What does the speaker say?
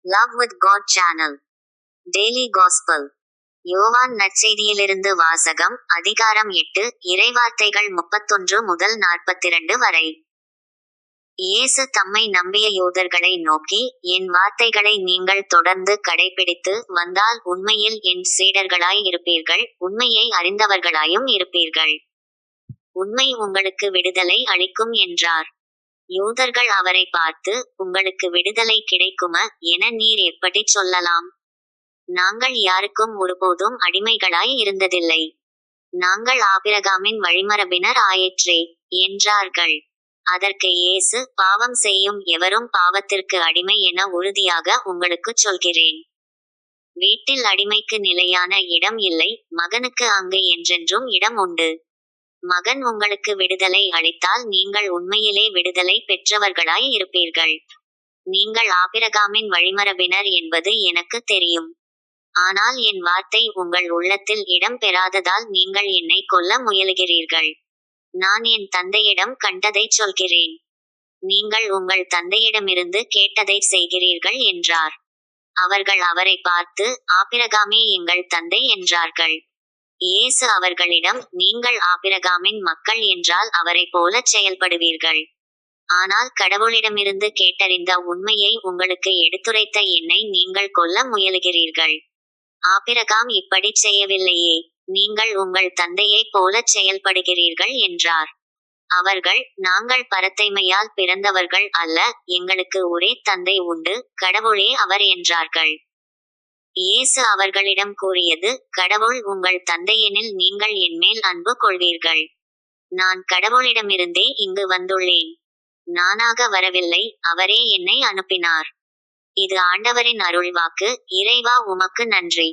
Love with God channel daily gospel. Yovan நற்செய்தியிலிருந்து வாசகம். அதிகாரம் 8, இறைவார்த்தைகள் 31 முதல் 42 வரை. இயேசு தம்மை நம்பிய யூதர்களை நோக்கி, என் வார்த்தைகளை நீங்கள் தொடர்ந்து கடைப்பிடித்து வந்தால் உண்மையில் என் சீடர்களாய் இருப்பீர்கள், உண்மையை அறிந்தவர்களாயும் இருப்பீர்கள். உண்மை உங்களுக்கு விடுதலை அளிக்கும் என்றார். யூதர்கள் அவரை பார்த்து, உங்களுக்கு விடுதலை கிடைக்குமா என நீர் எப்படிச் சொல்லலாம்? நாங்கள் யாருக்கும் ஒருபோதும் அடிமைகளாய் இருந்ததில்லை. நாங்கள் ஆபிரகாமின் வழிமரபினர் ஆயிற்றே என்றார்கள். அதற்கு இயேசு, பாவம் செய்யும் எவரும் பாவத்திற்கு அடிமை என உறுதியாக உங்களுக்குச் சொல்கிறேன். வீட்டில் அடிமைக்கு நிலையான இடம் இல்லை, மகனுக்கு அங்கு என்றென்றும் இடம் உண்டு. மகன் உங்களுக்கு விடுதலை அளித்தால் நீங்கள் உண்மையிலே விடுதலை பெற்றவர்களாய் இருப்பீர்கள். நீங்கள் ஆபிரகாமின் வழிமரபினர் என்பது எனக்கு தெரியும். ஆனால் என் வார்த்தை உங்கள் உள்ளத்தில் இடம் பெறாததால் நீங்கள் என்னை கொல்ல முயலுகிறீர்கள். நான் என் தந்தையிடம் கண்டதைச் சொல்கிறேன். நீங்கள் உங்கள் தந்தையிடமிருந்து கேட்டதைச் செய்கிறீர்கள் என்றார். அவர்கள் அவரை பார்த்து, ஆபிரகாமே எங்கள் தந்தை என்றார்கள். இயேசு அவர்களிடம், நீங்கள் ஆபிரகாமின் மக்கள் என்றால் அவரைப் போலச் செயல்படுவீர்கள். ஆனால் கடவுளிடமிருந்து கேட்டறிந்த உண்மையை உங்களுக்கு எடுத்துரைத்த என்னை நீங்கள் கொல்ல முயலுகிறீர்கள். ஆபிரகாம் இப்படிச் செய்யவில்லையே, நீங்கள் உங்கள் தந்தையைப் போலச் செயல்படுகிறீர்கள் என்றார். அவர்கள், நாங்கள் பரத்தைமையால் பிறந்தவர்கள் அல்ல, எங்களுக்கு ஒரே தந்தை உண்டு, கடவுளே அவர் என்றார்கள். இயேசு அவர்களிடம் கூறியது, கடவுள் உங்கள் தந்தையெனில் நீங்கள் என்மேல் அன்பு கொள்வீர்கள். நான் கடவுளிடமிருந்தே இங்கு வந்துள்ளேன். நானாக வரவில்லை, அவரே என்னை அனுப்பினார். இது ஆண்டவரின் அருள்வாக்கு. இறைவா உமக்கு நன்றி.